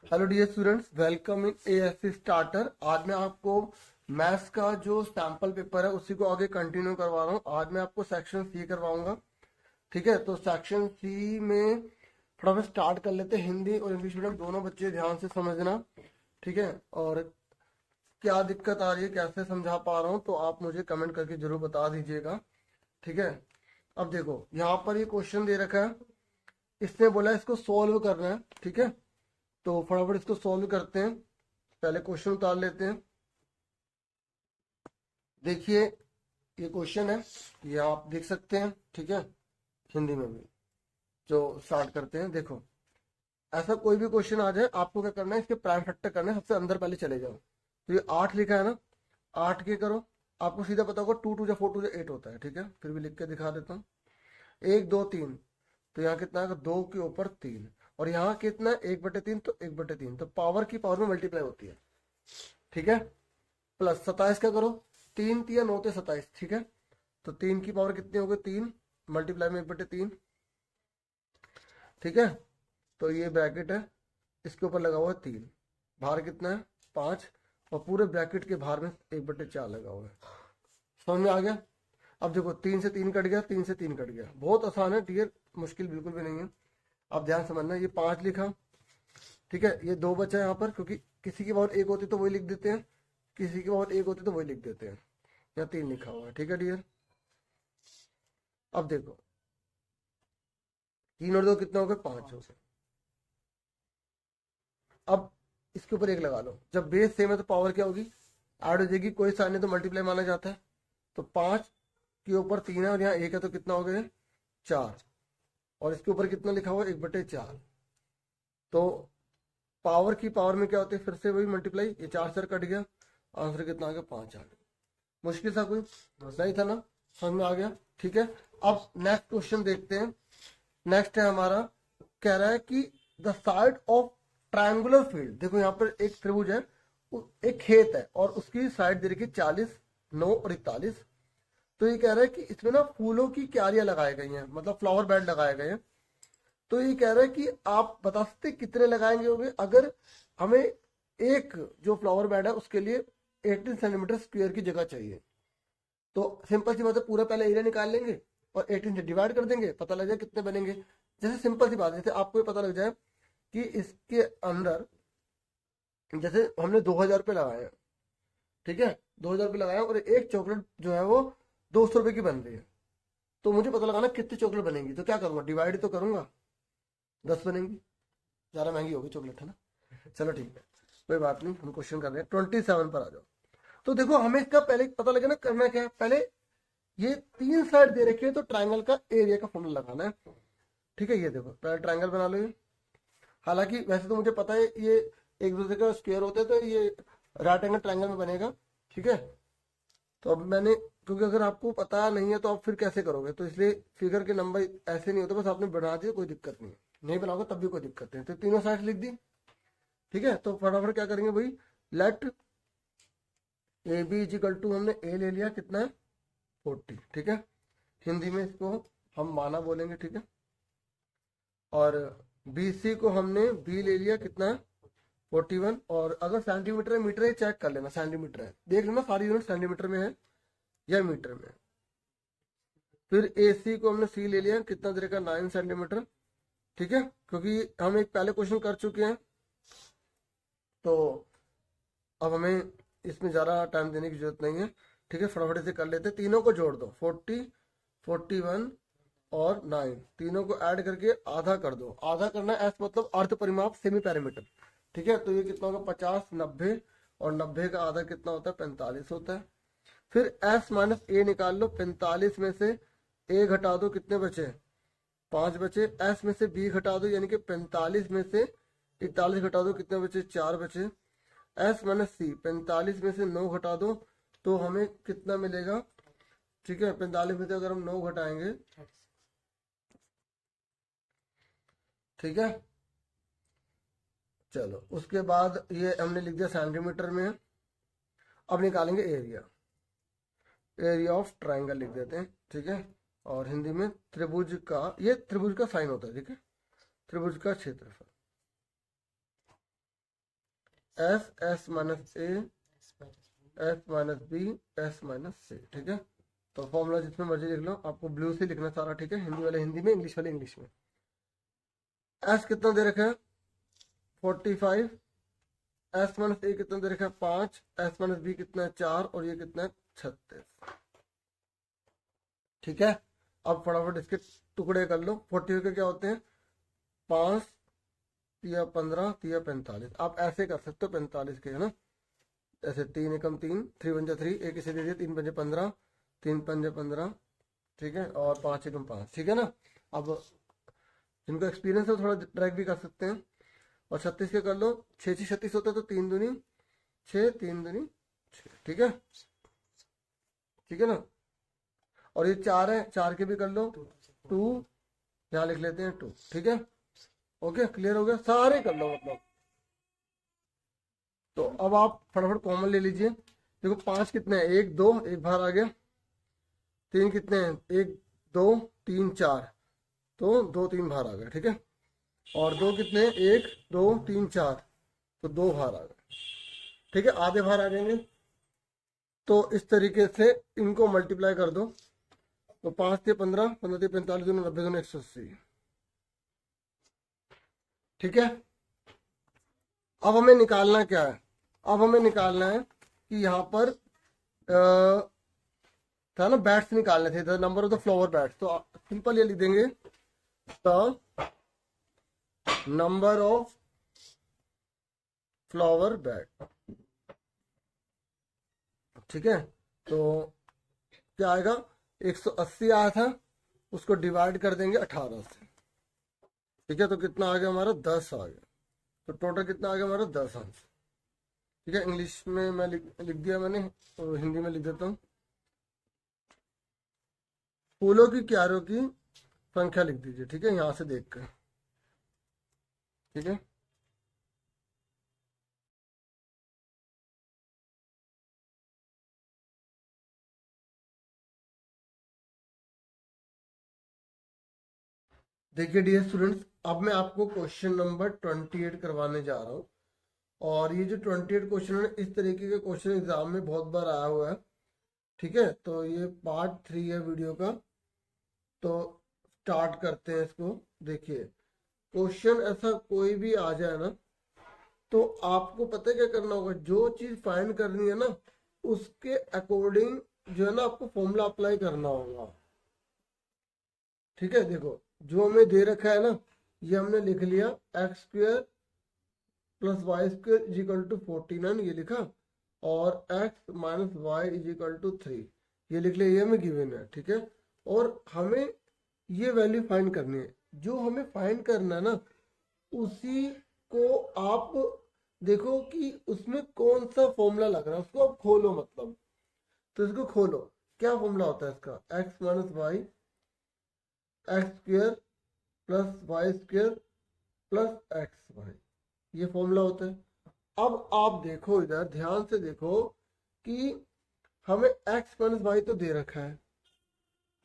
Hello dear students, welcome in ASC starter. आज मैं आपको मैथ्स का जो सैंपल पेपर है उसी को आगे कंटिन्यू करवा रहा हूँ। आज मैं आपको सेक्शन सी करवाऊंगा। ठीक है, तो सेक्शन सी में फटाफट स्टार्ट कर लेते हैं। हिंदी और इंग्लिश मीडियम दोनों बच्चे ध्यान से समझना। ठीक है, और क्या दिक्कत आ रही है, कैसे समझा पा रहा हूँ, तो आप मुझे कमेंट करके जरूर बता दीजिएगा। ठीक है, अब देखो यहाँ पर ये क्वेश्चन दे रखा है, इसने बोला इसको सोल्व करना है। ठीक है, तो फटाफट इसको सोल्व करते हैं। पहले क्वेश्चन उतार लेते हैं। देखिए ये क्वेश्चन है, ये आप देख सकते हैं। ठीक है, हिंदी में भी जो स्टार्ट करते हैं। देखो ऐसा कोई भी क्वेश्चन आ जाए, आपको क्या करना है, इसके प्राइम फैक्टर करना है, सबसे अंदर पहले चले जाओ। तो ये 8 लिखा है ना, 8 के करो। आपको सीधा पता होगा 2 2 4 2 8 होता है। ठीक है, फिर भी लिख के दिखा देता हूँ। 1 2 3, तो यहाँ कितना है, 2 के ऊपर 3, और यहाँ कितना है 1/3, तो 1/3, तो पावर की पावर में मल्टीप्लाई होती है। ठीक है, प्लस 27 का करो, 3 3 9 27। ठीक है, तो 3 की पावर कितनी हो गई, 3 मल्टीप्लाई में 1/3। ठीक है, तो ये ब्रैकेट है, इसके ऊपर लगा हुआ है 3, बाहर कितना है 5, और पूरे ब्रैकेट के बाहर में 1/4 लगा हुआ है। समझ में आ गया। अब देखो 3 से 3 कट गया, 3 से 3 कट गया। बहुत आसान है डियर, मुश्किल बिल्कुल भी नहीं है। अब ध्यान समझना, ये 5 लिखा। ठीक है, ये 2 बचा है यहाँ पर, क्योंकि किसी की पावर 1 होती तो वही लिख देते हैं, किसी की पावर 1 होती तो वही लिख देते हैं। यहाँ 3 लिखा हुआ है। ठीक है डियर, अब देखो 3 और 2 कितना हो गया, 5 हो गए। अब इसके ऊपर 1 लगा लो। जब बेस सेम है तो पावर क्या होगी, ऐड हो जाएगी। कोई साइन नहीं तो मल्टीप्लाई माना जाता है। तो 5 के ऊपर 3 है और यहाँ 1 है, तो कितना हो गया 4, और इसके ऊपर कितना लिखा हुआ है 1/4। तो पावर की पावर में क्या होती है, फिर से वही मल्टीप्लाई। ये 4 से कट गया, आंसर कितना आ गया 5 आ गया। मुश्किल था कोई, नहीं था ना, समझ में आ गया। ठीक है, अब नेक्स्ट क्वेश्चन देखते हैं। नेक्स्ट है हमारा, कह रहा है कि the side of triangular field. देखो यहाँ पर एक त्रिभुज है, एक खेत है, और उसकी साइड दे रखी 40 9 और 41। तो ये कह रहा है कि इसमें ना फूलों की क्यारियां लगाई गई हैं, मतलब फ्लावर बेड लगाए गए हैं। तो ये कह रहा है कि आप बता सकते कितने लगाएंगे होंगे, अगर हमें एक जो फ्लावर बेड है उसके लिए 18 सेंटीमीटर स्क्वायर की जगह चाहिए। तो सिंपल सी बात है, पूरा पहले एरिया निकाल लेंगे और 18 से डिवाइड कर देंगे, पता लग जाए कितने बनेंगे। जैसे सिंपल सी बात है, जैसे आपको ये पता लग जाए कि इसके अंदर, जैसे हमने 2000 रुपये लगाए हैं। ठीक है, 2000 रुपये लगाए हैं, और एक चॉकलेट जो है वो 200 रुपये की बन रही है। तो मुझे पता लगाना कितनी चॉकलेट बनेगी। तो क्या करूंगा, डिवाइड तो करूंगा, 10 बनेंगी। ज़्यादा महंगी होगी चॉकलेट, है ना। चलो ठीक है, कोई बात नहीं, हम क्वेश्चन कर रहे हैं। 27 पर आ जाओ। तो देखो हमें इसका पहले पता लगे ना, करना क्या है। पहले ये 3 साइड दे रखी है, तो ट्रायंगल का एरिया का फॉर्मूला लगाना है। ठीक है, ये देखो पहले ट्रायंगल बना लो ये। हालांकि वैसे तो मुझे पता है ये एक दूसरे का स्क्वायर होता है, तो ये राइट एंगल ट्रायंगल में बनेगा। ठीक है, तो अब मैंने, क्योंकि अगर आपको पता नहीं है तो आप फिर कैसे करोगे, तो इसलिए फिगर के नंबर ऐसे नहीं होते, बस आपने बना दिया, कोई दिक्कत नहीं है। नहीं बनाओगे तब भी कोई दिक्कत नहीं, तो तीनों साइड लिख दी। ठीक है, तो फटाफट क्या करेंगे भाई, let a b equal to, हमने ए ले लिया, कितना है 40। ठीक है, हिंदी में इसको हम माना बोलेंगे। ठीक है, और बी सी को हमने बी ले लिया, कितना है 41। और अगर सेंटीमीटर है, मीटर है, चेक कर लेना, सेंटीमीटर है देख लेना, सारी यूनिट सेंटीमीटर में है या मीटर में है। फिर ए सी को हमने सी ले लिया, कितना दे रखा 9 सेंटीमीटर। ठीक है, क्योंकि हम एक पहले क्वेश्चन कर चुके हैं, तो अब हमें इसमें ज़्यादा टाइम देने की जरूरत नहीं है। ठीक है, फटाफट से कर लेते हैं। तीनों को जोड़ दो, 40 41 और 9, तीनों को ऐड करके आधा कर दो। आधा करना है, एस मतलब अर्ध परिमाप, सेमी पैरामीटर। ठीक है, तो ये कितना होगा 50 90, और 90 का आधा कितना होता है 45 होता है। फिर एस माइनस ए निकाल लो, 45 में से ए घटा दो, कितने बचे 5 बचे। एस में से बी घटा दो, यानी कि 45 में से 41 घटा दो, कितने बचे 4 बचे। एस माइनस सी, 45 में से 9 घटा दो, तो हमें कितना मिलेगा। ठीक है, 45 में से अगर हम 9 घटाएंगे, ठीक है, चलो उसके बाद ये हमने लिख दिया सेंटीमीटर में। अब निकालेंगे एरिया, एरिया ऑफ ट्राइंगल लिख देते हैं। ठीक है, और हिंदी में त्रिभुज का, ये त्रिभुज का साइन होता है। ठीक है, त्रिभुज का क्षेत्रफल। S S minus A S minus B S minus C. ठीक है, तो फॉर्मूला जिसमें मर्जी लिख लो, आपको ब्लू से लिखना सारा। ठीक है, हिंदी वाले हिंदी में, इंग्लिश वाले इंग्लिश में। एस कितना दे रखा है 45, एस माइनस ए कितना दे रखा है 5, एस माइनस बी कितना है 4 और ये कितना है 36। ठीक है, अब फटाफट इसके टुकड़े कर लो। 40 के क्या होते हैं 5 या 15 या 45। आप ऐसे कर सकते हो 45 के, है ना, ऐसे 3 एकम 3, 3 पंजा 3, एक इसे दे दिया 3 पंजे 15, 3 पंजे 15। ठीक है, और 5 एकम 5। ठीक है ना, अब जिनको एक्सपीरियंस है थोड़ा ट्रैक भी कर सकते हैं। और 36 के कर लो, 6 6 36 होता है, तो 3 दूनी 6, 3 दूनी 6। ठीक है, ठीक है ना, और ये 4 है, 4 के भी कर लो 2, यहाँ लिख लेते हैं 2। ठीक है, ओके, क्लियर हो गया, सारे कर लो मतलब। तो अब आप फटाफट कॉमन ले लीजिए। देखो 5 कितने हैं 1 2, एक बाहर आ गया। 3 कितने हैं 1 2 3 4, तो 2 3 बाहर आ गए। ठीक है, और 2 कितने हैं 1 2 3 4, तो 2 बाहर आ गए। ठीक है, आधे बाहर आ जाएंगे। तो इस तरीके से इनको मल्टीप्लाई कर दो, तो 5 से 15, 15 से 45, 90 180। ठीक है, अब हमें निकालना क्या है, अब हमें निकालना है कि यहाँ पर था ना बैट्स निकालने थे, the number of the flower bats. तो सिंपल ये लिख देंगे, the number of flower bat. ठीक है, तो क्या आएगा 180 आया था, उसको डिवाइड कर देंगे 18 से। ठीक है, तो कितना आ गया हमारा 10 आ गया। तो टोटल कितना आ गया हमारा 10 आंसर। ठीक है, इंग्लिश में मैं लिख दिया मैंने, तो हिंदी में लिख देता हूँ। फूलों की क्यारियों की संख्या लिख दीजिए। ठीक है, यहाँ से देख कर। ठीक है, देखिए डियर स्टूडेंट्स, अब मैं आपको क्वेश्चन नंबर 28 करवाने जा रहा हूँ। और ये जो 28 क्वेश्चन है, इस तरीके के क्वेश्चन एग्जाम में बहुत बार आया हुआ है। ठीक है, तो ये पार्ट 3 है वीडियो का। तो स्टार्ट करते हैं इसको। देखिए, क्वेश्चन ऐसा कोई भी आ जाए ना, तो आपको पता है क्या करना होगा, जो चीज फाइंड करनी है ना, उसके अकॉर्डिंग जो है ना आपको फॉर्मूला अप्लाई करना होगा। ठीक है, देखो जो हमें दे रखा है ना, ये हमने लिख लिया x square plus Y square is equal to 49, ये लिखा, और x minus y is equal to 3, ये लिख लिया, ये हमें गिवन है। ठीक है, और हमें ये वैल्यू फाइंड करनी है। जो हमें फाइंड करना है ना, उसी को आप देखो कि उसमें कौन सा फॉर्मूला लग रहा है, उसको आप खोलो मतलब। तो इसको खोलो, क्या फॉर्मूला होता है इसका, x minus y x square plus Y square plus x y, ये फॉर्मूला होता है। अब आप देखो, इधर ध्यान से देखो कि हमें एक्स माइनस वाई तो दे रखा है,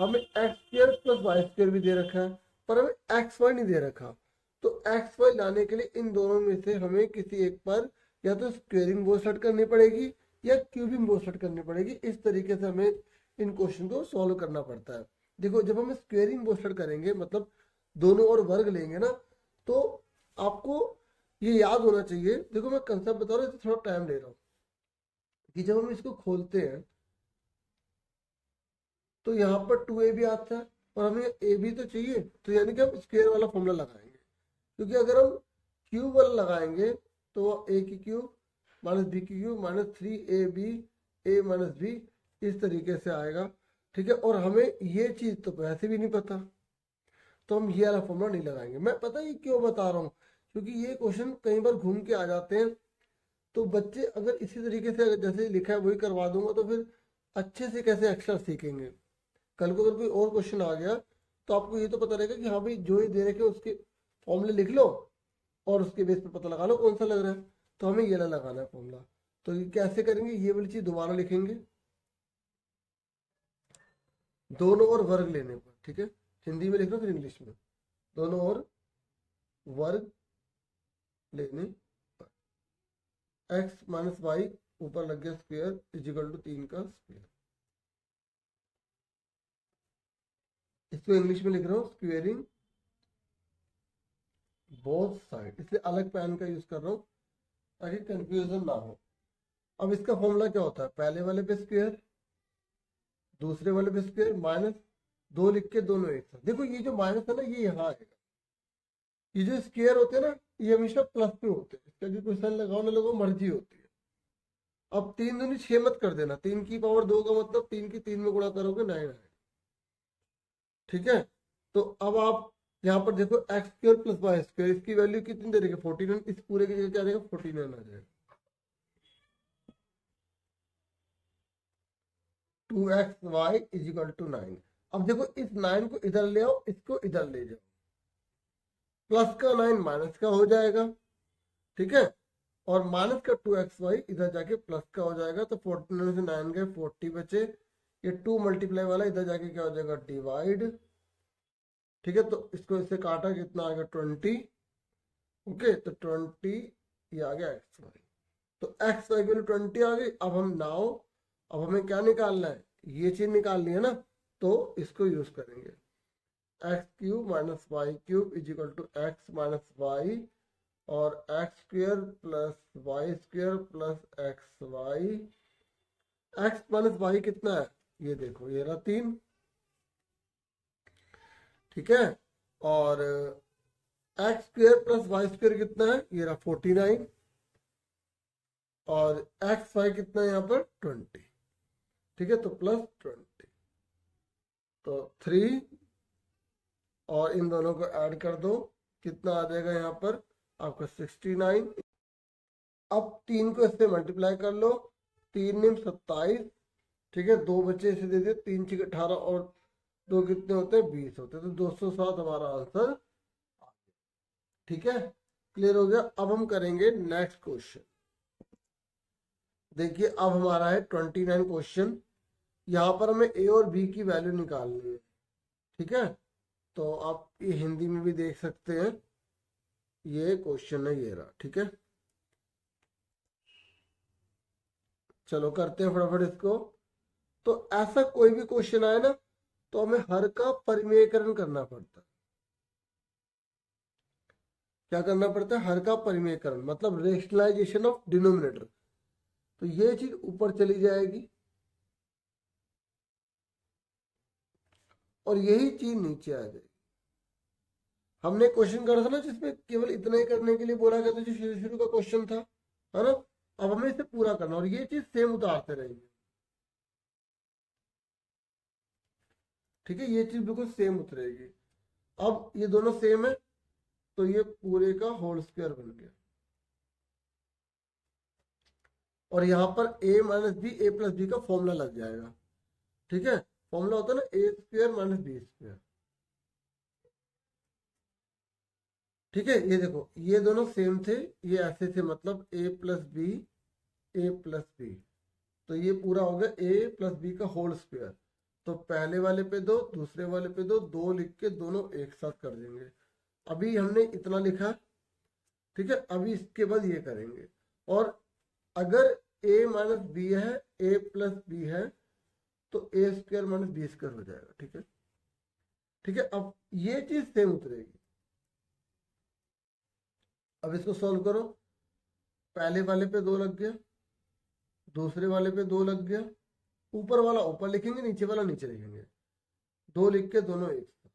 हमें x square plus Y square भी दे रखा है, पर हमें एक्स वाई नहीं दे रखा। तो एक्स वाई लाने के लिए इन दोनों में से हमें किसी एक पर या तो स्क्वेयरिंग वो सेट करनी पड़ेगी या क्यूबिंग वो सेट करनी पड़ेगी। इस तरीके से हमें इन क्वेश्चन को सॉल्व करना पड़ता है। देखो, जब हम स्क्वेयरिंग वो सेट करेंगे, मतलब दोनों और वर्ग लेंगे ना, तो आपको ये याद होना चाहिए। देखो मैं कंसेप्ट बता रहा हूँ, थोड़ा टाइम ले रहा हूँ, कि जब हम इसको खोलते हैं तो यहाँ पर 2ab आता है, और हमें ए भी तो चाहिए, तो यानी कि हम स्क्वायर वाला फॉर्मूला लगाएंगे। क्योंकि अगर हम क्यूब वाला लगाएंगे तो ए की क्यूब माइनस बी की क्यूब माइनस 3ab ए माइनस बी, इस तरीके से आएगा। ठीक है, और हमें ये चीज़ तो वैसे भी नहीं पता, तो हम ये वाला फॉर्मूला नहीं लगाएंगे। मैं पता ही क्यों बता रहा हूँ, क्योंकि ये क्वेश्चन कई बार घूम के आ जाते हैं। तो बच्चे अगर इसी तरीके से जैसे लिखा है वही करवा दूंगा, तो फिर अच्छे से कैसे एक्स्ट्रा सीखेंगे। कल को अगर कोई और क्वेश्चन आ गया, तो आपको ये तो पता रहेगा कि हाँ भाई जो ही दे रखे उसके फॉर्मूले लिख लो, और उसके बेस पर पता लगा लो कौन सा लग रहा है। तो हमें ये लगाना है फॉर्मूला। तो ये कैसे करेंगे, ये वाली चीज दोबारा लिखेंगे, दोनों और वर्ग लेने पर। ठीक है, हिंदी में लिख लो फिर इंग्लिश में, दोनों और वर्ग लेने पर एक्स माइनस वाई ऊपर लग गया स्क्वायर इज इक्वल टू 3 का स्क्वायर। इसको इंग्लिश में लिख रहा हूँ स्क्वेयरिंग बोथ साइड, इसलिए अलग पेन का यूज कर रहा हूँ ताकि कंफ्यूजन ना हो। अब इसका फॉर्मूला क्या होता है, पहले वाले पे स्क्वायर दूसरे वाले पे स्क्वायर माइनस 2 लिख के दोनों एक साथ। देखो ये जो माइनस है ना ये यहाँ आएगा, ये जो स्क्वायर होते हैं ना ये हमेशा प्लस पे होते हैं, इसका जो क्वेश्चन लगाओ ना लगाओ मर्जी होती है। अब 3 दूनी 6 मत कर देना, 3 की पावर 2 का मतलब 3 की 3 में गुणा करोगे 9 आएगा। ठीक है, तो अब आप यहाँ पर देखो x square plus y square, इसकी वैल्यू कितनी दे रही है 49, इस पूरे की जगह क्या आ जाएगा 49 आ जाएगा। 2xy is equal to 9। अब देखो इस 9 को इधर ले आओ, इसको इधर ले जाओ, प्लस का 9 माइनस का हो जाएगा। ठीक है, और माइनस का 2xy इधर जाके प्लस का हो जाएगा, तो 49 से 9 गए 40 बचे, ये 2 मल्टीप्लाई वाला इधर जाके क्या हो जाएगा डिवाइड। ठीक है, तो इसको इससे काटा कितना आ गया 20। ओके, तो 20 ये आ गया एक्स वाई, तो एक्स वाई वैल्यू 20 आ गई। अब हम नाउ अब हमें क्या निकालना है, ये चीज निकालनी है ना, तो इसको यूज करेंगे X cube minus Y cube is equal to X minus Y, और x square plus Y square plus x Y. X minus Y कितना है, ये देखो ये रहा 3। ठीक है, और x square plus Y square कितना है, ये रहा 49, और एक्स वाई कितना है यहाँ पर 20। ठीक है, तो प्लस 20, तो 3, और इन दोनों को ऐड कर दो, कितना आ जाएगा यहाँ पर आपका 69। अब 3 को इससे मल्टीप्लाई कर लो, 3 निम 27। ठीक है, 2 बच्चे इसे दे दिए, 3 6 18, और 2 कितने होते हैं 20 होते हैं, तो 207 हमारा आंसर। ठीक है, क्लियर हो गया। अब हम करेंगे नेक्स्ट क्वेश्चन। देखिए अब हमारा है 29 क्वेश्चन, यहाँ पर हमें ए और बी की वैल्यू निकालनी है। ठीक है, तो आप ये हिंदी में भी देख सकते हैं, ये क्वेश्चन है ये रहा। ठीक है, चलो करते हैं फटाफट इसको। तो ऐसा कोई भी क्वेश्चन आए ना तो हमें हर का परिमेयकरण करना पड़ता है। क्या करना पड़ता है, हर का परिमेयकरण, मतलब रेशनलाइजेशन ऑफ डिनोमिनेटर। तो ये चीज ऊपर चली जाएगी और यही चीज नीचे आ जाएगी। हमने क्वेश्चन करा था ना जिसमें केवल इतना ही करने के लिए बोला गया था, जो शुरू शुरू का क्वेश्चन था, है ना। अब हमें इसे पूरा करना और ये चीज सेम उतारते रहेंगे। ठीक है, ये चीज बिल्कुल सेम उतरेगी। अब ये दोनों सेम है, तो ये पूरे का होल स्क्वायर बन गया, और यहाँ पर a minus b a plus b का फॉर्मूला लग जाएगा। ठीक है, फॉर्मूला होता है ना a square minus b square. ठीक है, ये देखो ये दोनों सेम थे, ये ऐसे थे, मतलब a plus b a plus b, तो ये पूरा हो गया a प्लस बी का होल स्क्वायर। तो पहले वाले पे 2, दूसरे वाले पे 2, 2 लिख के दोनों एक साथ कर देंगे। अभी हमने इतना लिखा। ठीक है, अभी इसके बाद ये करेंगे, और अगर a माइनस बी है a प्लस बी है तो ए स्क्वायर माइनस बी स्क्वायर हो जाएगा। ठीक है, ठीक है, अब ये चीज सेम उतरेगी। अब इसको सॉल्व करो, पहले वाले पे 2 लग गया, दूसरे वाले पे 2 लग गया, ऊपर वाला ऊपर लिखेंगे नीचे वाला नीचे लिखेंगे, 2 लिख के दोनों एक साथ,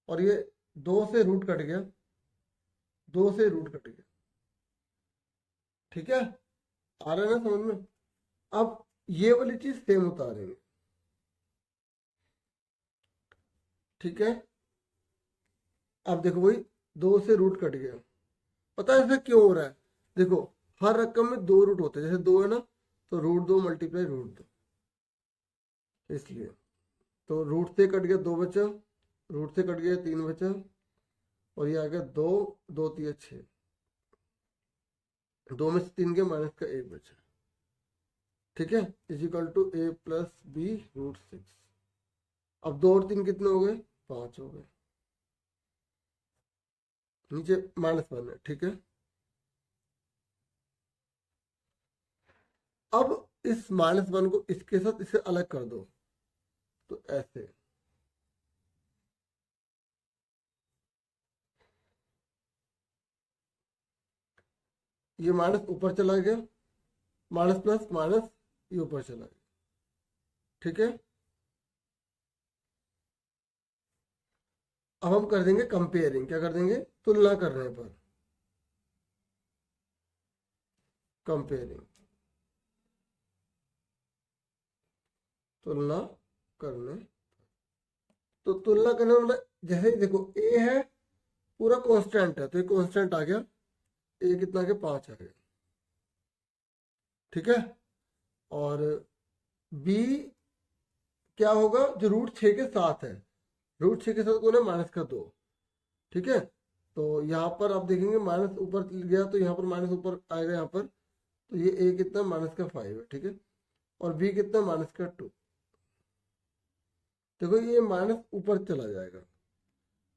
और ये 2 से रूट कट गया, 2 से रूट कट गया। ठीक है, आ रहा है ना समझ में। अब ये वाली चीज सेम उतारेंगे। ठीक है, अब देखो भाई 2 से रूट कट गया, पता है ऐसा क्यों हो रहा है। देखो हर रकम में 2 रूट होते हैं, जैसे 2 है ना तो √2 मल्टीप्लाई √2, इसलिए तो रूट से कट गया 2 बचा, रूट से कट गया 3 बचा, और ये आ गया 2 2 3 6, 2 में से 3 के माइनस का 1 बचा। ठीक है, is equal to a plus b √6। अब 2 और 3 कितने हो गए 5 हो गए, नीचे -1 है। ठीक है, अब इस -1 को इसके साथ इसे अलग कर दो, तो ऐसे ये माइनस ऊपर चला गया, माइनस प्लस माइनस ये ऊपर चला गया, ठीक है। अब हम कर देंगे कंपेयरिंग, क्या कर देंगे, तुलना करने पर, कंपेयरिंग, तुलना करने। तो तुलना करने मतलब जैसे देखो ए है पूरा कांस्टेंट है, तो ये कांस्टेंट आ गया, ए कितना के 5 आ गया, ठीक है। और बी क्या होगा, जो √6 के साथ है, √6 के साथ कौन है, -2, ठीक है। तो यहाँ पर आप देखेंगे माइनस ऊपर गया तो यहाँ पर माइनस ऊपर आएगा यहाँ पर, तो ये ए कितना -5 है, ठीक है। और बी कितना -2, देखो ये माइनस ऊपर चला जाएगा,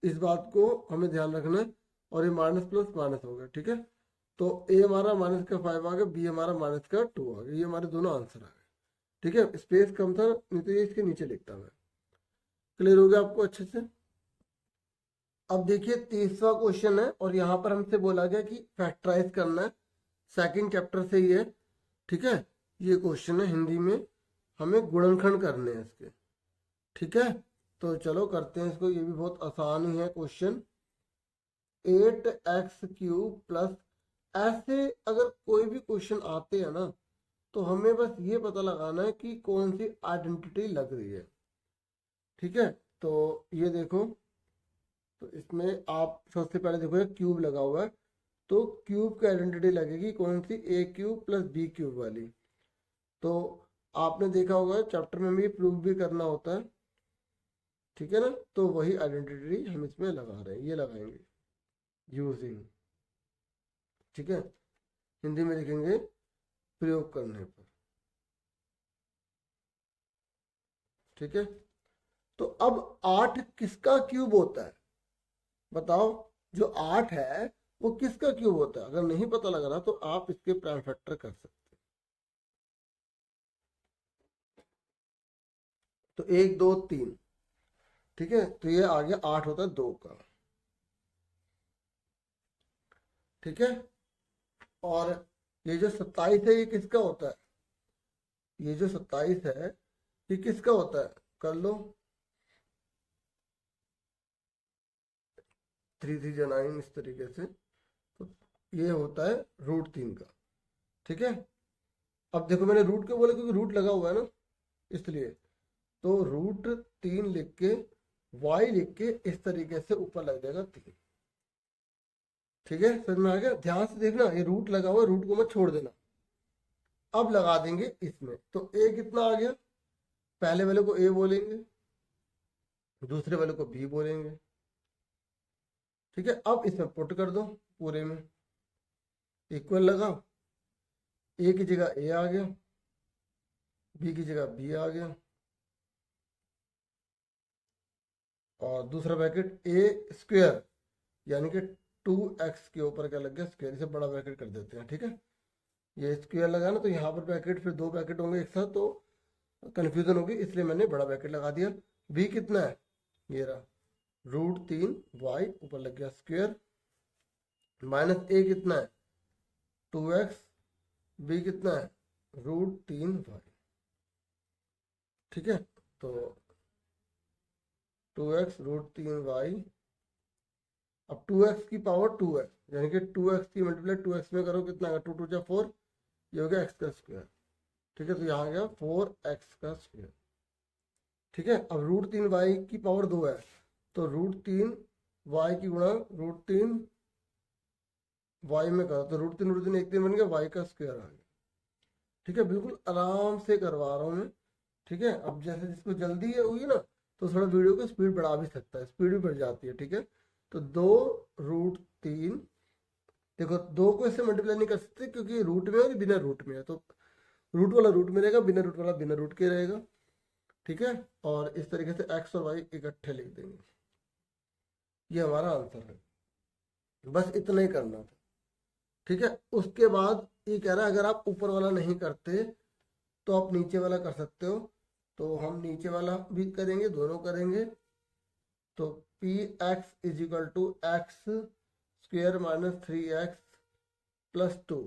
इस बात को हमें ध्यान रखना है। और ये माइनस प्लस माइनस हो गया, ठीक है। तो ए हमारा -5 आ गया, बी हमारा -2 आ गया, ये हमारे दोनों आंसर आ गए, ठीक है। स्पेस कम था, नहीं तो ये इसके नीचे लिखता मैं। क्लियर हो गया आपको अच्छे से। अब देखिए 30वां क्वेश्चन है, और यहाँ पर हमसे बोला गया कि फैक्टराइज करना है, सेकंड चैप्टर से ही है, ठीक है। ये क्वेश्चन है हिंदी में, हमें गुणनखंड करने हैं इसके, ठीक है। तो चलो करते हैं इसको, ये भी बहुत आसान ही है क्वेश्चन। 8x³ ऐसे अगर कोई भी क्वेश्चन आते हैं ना, तो हमें बस ये पता लगाना है कि कौन सी आइडेंटिटी लग रही है, ठीक है। तो ये देखो, तो इसमें आप सबसे पहले देखो ये क्यूब लगा हुआ है, तो क्यूब की आइडेंटिटी लगेगी कौन सी, a³ + b³ वाली। तो आपने देखा होगा चैप्टर में भी प्रूव भी करना होता है, ठीक है ना। तो वही आइडेंटिटी हम इसमें लगा रहे हैं, ये लगाएंगे यूजिंग, ठीक है। हिंदी में लिखेंगे प्रयोग करने पर, ठीक है। तो अब 8 किसका क्यूब होता है, बताओ। जो 8 है वो किसका क्यूब होता है, अगर नहीं पता लग रहा तो आप इसके प्राइम फैक्टर कर सकते हैं। तो 1 2 3, ठीक है। तो ये आ गया 8 होता है 2 का, ठीक है। और ये जो 27 है ये किसका होता है, ये जो 27 है ये किसका होता है, कर लो, 3 3 जा 9 इस तरीके से। तो ये होता है √3 का, ठीक है। अब देखो मैंने रूट क्यों बोला, क्योंकि रूट लगा हुआ है ना, इसलिए। तो √3 लिख के y लिख के इस तरीके से ऊपर लग जाएगा 3, ठीक है। समझ में आ गया, ध्यान से देखना, ये रूट लगा हुआ है, रूट को मत छोड़ देना। अब लगा देंगे इसमें, तो a कितना आ गया, पहले वाले को a बोलेंगे, दूसरे वाले को b बोलेंगे, ठीक है। अब इसमें पुट कर दो पूरे में, इक्वल लगाओ, a की जगह a आ गया, b की जगह b आ गया, और दूसरा ब्रैकेट a² यानी कि 2x के ऊपर क्या लग गया, स्क्वायर, इसे बड़ा ब्रैकेट कर देते हैं, ठीक है। ये स्क्वायर लगा ना, तो यहाँ पर ब्रैकेट, फिर 2 ब्रैकेट होंगे एक साथ, तो कंफ्यूजन होगी, इसलिए मैंने बड़ा ब्रैकेट लगा दिया। b कितना है, ये रहा √3y, ऊपर लग गया स्क्वायर, माइनस a कितना है 2x, b कितना है √3y, ठीक है। तो 2x √3y, अब 2x की पावर 2 है, यानी कि 2x की मल्टीप्लाई 2x में करो, कितना आएगा, 2 2 जा 4, ये हो गया x का स्क्वायर, ठीक है। तो यहाँ गया 4x का स्क्वायर, ठीक है। अब √3y की पावर 2 है, तो √3y की गुणा √3y में करो, तो √3 एक दिन बन गया, y का स्क्वायर आ गया, ठीक है। बिल्कुल आराम से करवा रहा हूँ मैं, ठीक है। अब जैसे जिसको जल्दी है हुई ना, तो थोड़ा वीडियो को स्पीड बढ़ा भी सकता है, स्पीड भी बढ़ जाती है, ठीक है। तो 2√3, देखो 2 को इससे मल्टीप्लाई नहीं कर सकते क्योंकि रूट में है और बिना रूट में है, तो रूट वाला रूट में रहेगा, बिना रूट वाला बिना रूट के रहेगा, ठीक है। और इस तरीके से x और y इकट्ठे लिख देंगे, ये हमारा आंसर है, बस इतना ही करना था, ठीक है। उसके बाद ये कह रहा है अगर आप ऊपर वाला नहीं करते तो आप नीचे वाला कर सकते हो। तो हम नीचे वाला भी करेंगे, दोनों करेंगे। तो p x is equal to x square minus 3x plus 2,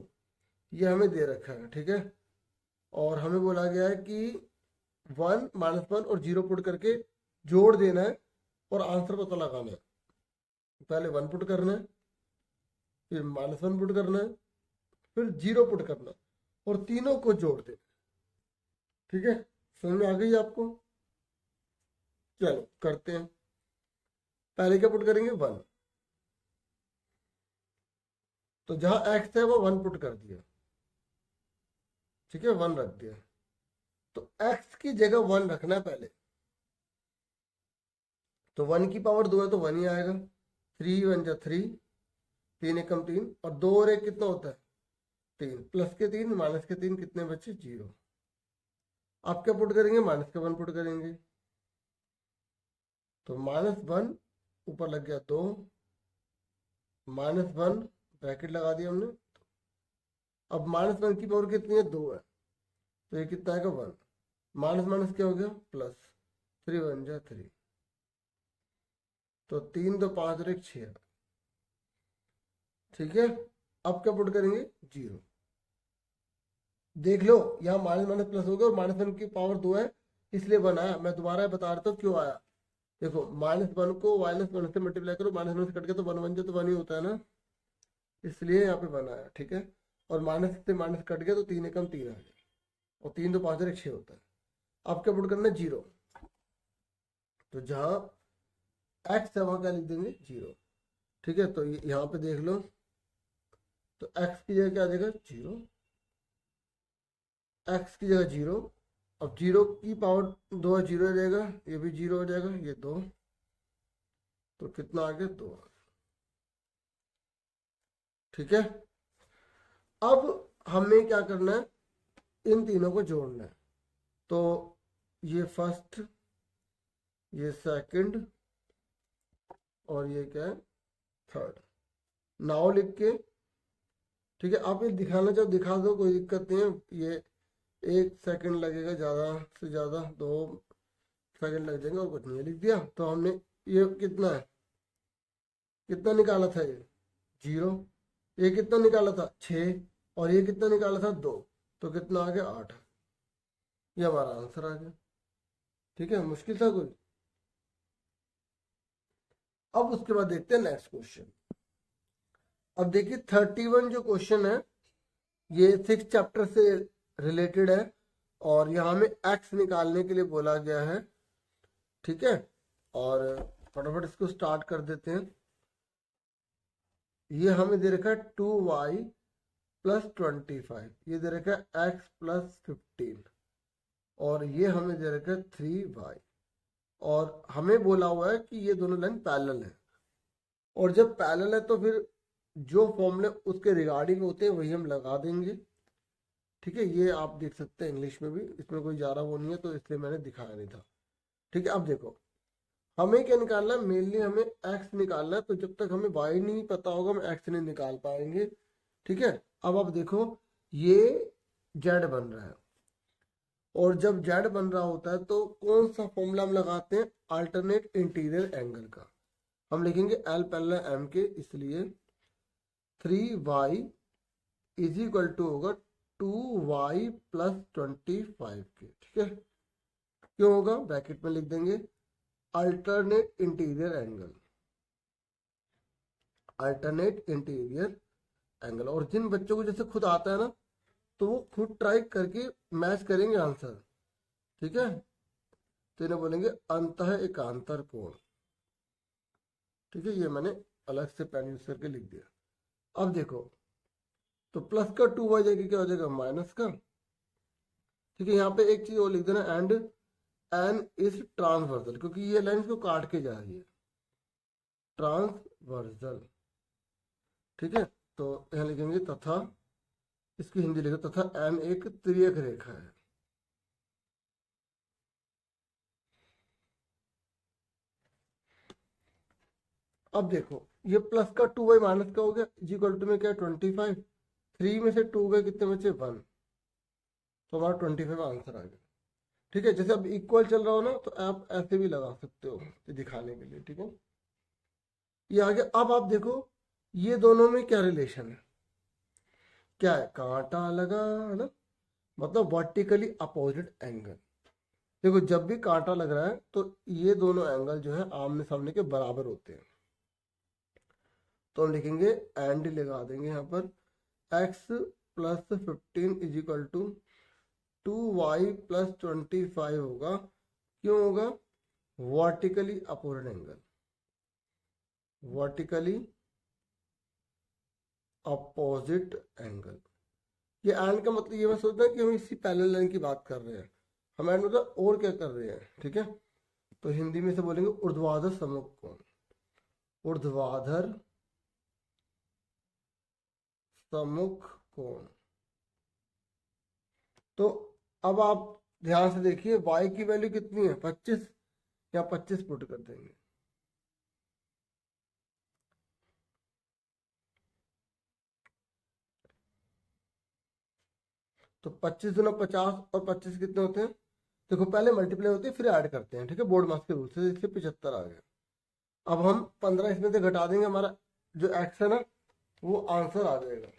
ये हमें दे रखा है, ठीक है। और हमें बोला गया है कि 1 -1 और 0 पुट करके जोड़ देना है और आंसर पता लगाना है। पहले 1 पुट करना है, फिर -1 पुट करना है, फिर 0 पुट करना है और तीनों को जोड़ देना, ठीक है। समझ में आ गई आपको? चलो करते हैं। पहले क्या पुट करेंगे? 1। तो जहां x है वो 1 पुट कर दिया, ठीक है, 1 रख दिया। तो x की जगह 1 रखना है पहले। तो 1 की पावर 2 है तो 1 ही आएगा। 3 1 जा 3, 3 एकम 3 और 2 और 1 कितना होता है? 3। प्लस के 3 माइनस के 3 कितने बचे? 0। आप क्या पुट करेंगे? माइनस के 1 पुट करेंगे। तो -1 ऊपर लग गया 2, -1 ब्रैकेट लगा दिया हमने। अब -1 की पावर कितनी है? 2 है, तो ये कितना आएगा? 1। माइनस माइनस क्या हो गया? प्लस। 3 1 जा 3, तो 3 2 5 और 1 6, ठीक है। अब क्या पुट करेंगे? 0। देख लो यहाँ माइनस माइनस प्लस हो गया और -1 की पावर 2 है इसलिए 1 आया। मैं दोबारा बता रहा हूँ क्यों आया। देखो -1 को -1 से मल्टीप्लाई करो, -1 से कट गया तो 1 1 तो 1 ही होता है ना, इसलिए यहाँ पे 1 आया, ठीक है। और माइनस से माइनस कट गया तो 3 एकम 3 आ गया और 3 2 5 और 1 6 होता है। अब क्या पुट करना है? 0। तो जहाँ x है वहाँ क्या लिख देंगे? 0, ठीक है। तो यहाँ पे देख लो, तो x की जगह क्या आ जाएगा? 0। x की जगह 0। अब 0 की पावर 2 है, 0 हो जाएगा, ये भी 0 हो जाएगा, ये 2, तो कितना आ गया? 2, ठीक है। अब हमें क्या करना है? इन तीनों को जोड़ना है। तो ये फर्स्ट, ये सेकंड और ये क्या है? थर्ड। नाउ लिख के, ठीक है। आप ये दिखाना चाहो दिखा दो, कोई दिक्कत नहीं है। ये 1 सेकंड लगेगा, ज़्यादा से ज़्यादा 2 सेकंड लग जाएंगे और कुछ नहीं है। लिख दिया। तो हमने ये कितना है? कितना निकाला था? ये 0। ये कितना निकाला था? 6। और ये कितना निकाला था? 2। तो कितना आ गया? 8। ये हमारा आंसर आ गया, ठीक है। मुश्किल था कोई? अब उसके बाद देखते हैं नेक्स्ट क्वेश्चन। अब देखिए 31 जो क्वेश्चन है ये 6 चैप्टर से रिलेटेड है और यहाँ में एक्स निकालने के लिए बोला गया है, ठीक है। और फटाफट इसको स्टार्ट कर देते हैं। ये हमें दे रखा है 2y प्लस 25, ये दे रखा है x प्लस 15 और ये हमें दे रखा है 3y। और हमें बोला हुआ है कि ये दोनों लाइन पैरेलल है और जब पैरेलल है तो फिर जो फॉर्मूले उसके रिगार्डिंग होते हैं वही हम लगा देंगे, ठीक है। ये आप देख सकते हैं इंग्लिश में भी, इसमें कोई ज़्यादा वो नहीं है तो इसलिए मैंने दिखाया नहीं था, ठीक है। अब देखो हमें क्या निकालना है? मेनली हमें x निकालना है। तो जब तक हमें y नहीं पता होगा हम x नहीं निकाल पाएंगे, ठीक है। अब आप देखो ये z बन रहा है और जब z बन रहा होता है तो कौन सा फॉर्मूला हम लगाते हैं? अल्टरनेट इंटीरियर एंगल का। हम लिखेंगे L पहले m के, इसलिए 3y इज इक्वल टू होगा 2y प्लस 25 के, ठीक है। क्यों होगा? ब्रैकेट में लिख देंगे alternate interior angle, alternate interior angle. और जिन बच्चों को जैसे खुद आता है ना तो वो खुद ट्राई करके मैच करेंगे आंसर, ठीक है। तो इन्हें बोलेंगे अंतः एकांतर कोण, ठीक है। ये मैंने अलग से पेन यूज करके लिख दिया। अब देखो तो प्लस का 2y जगह क्या हो जाएगा? माइनस का, ठीक है। यहाँ पे एक चीज और लिख देना, एंड एन इज ट्रांसवर्सल, क्योंकि ये लाइन को काट के जा रही है, ट्रांसवर्सल, ठीक है। तो यहाँ लिखेंगे तथा, इसकी हिंदी लिखो, तथा एन एक तिर्यक रेखा है। अब देखो ये प्लस का 2y माइनस का हो गया, इज इक्वल टू में क्या? 25। 3 में से 2 गए, कितने बचे? 1। तो हमारा 25 आंसर आ गया। ठीक है, जैसे अब इक्वल चल रहा हो ना तो आप ऐसे भी लगा सकते हो ये दिखाने के लिए। ठीक है, ये आ गया। अब आप देखो ये दोनों में क्या रिलेशन है, क्या है, कांटा लगा है ना, मतलब वर्टिकली अपोजिट एंगल। देखो जब भी कांटा लग रहा है तो ये दोनों एंगल जो है आमने सामने के बराबर होते हैं। तो हम लिखेंगे एंड लगा देंगे यहाँ पर x plus 15 is equal to 2y plus 25 होगा। क्यों होगा, vertically opposite angle, vertically opposite angle. ये एंड का मतलब ये मैं सोचता हूँ कि हम इसी पैरेलल लाइन की बात कर रहे हैं, हम एंड मतलब और क्या कर रहे हैं। ठीक है, तो हिंदी में से बोलेंगे ऊर्ध्वाधर सम्मुख कोण, ऊर्ध्वाधर सम्मुख कोण। तो अब आप ध्यान से देखिए y की वैल्यू कितनी है, 25, या 25 पुट कर देंगे। तो 25 गुना 50 और 25 कितने होते हैं, देखो पहले मल्टीप्लाई होते हैं फिर ऐड करते हैं। ठीक है, बोर्ड मास के रूल से, इससे 75 आ गया। अब हम 15 इसमें से घटा देंगे, हमारा जो x है ना वो आंसर आ जाएगा।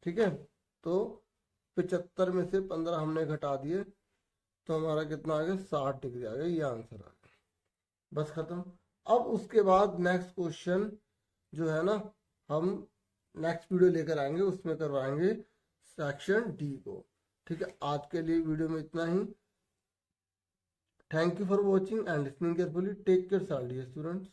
ठीक है, तो 75 में से 15 हमने घटा दिए तो हमारा कितना आ गया, 60 डिग्री आ गया, ये आंसर आ गया। बस खत्म। अब उसके बाद नेक्स्ट क्वेश्चन जो है ना हम नेक्स्ट वीडियो लेकर आएंगे, उसमें करवाएंगे सेक्शन डी को। ठीक है, आज के लिए वीडियो में इतना ही। Thank you for watching and listening carefully. Take care, dear students.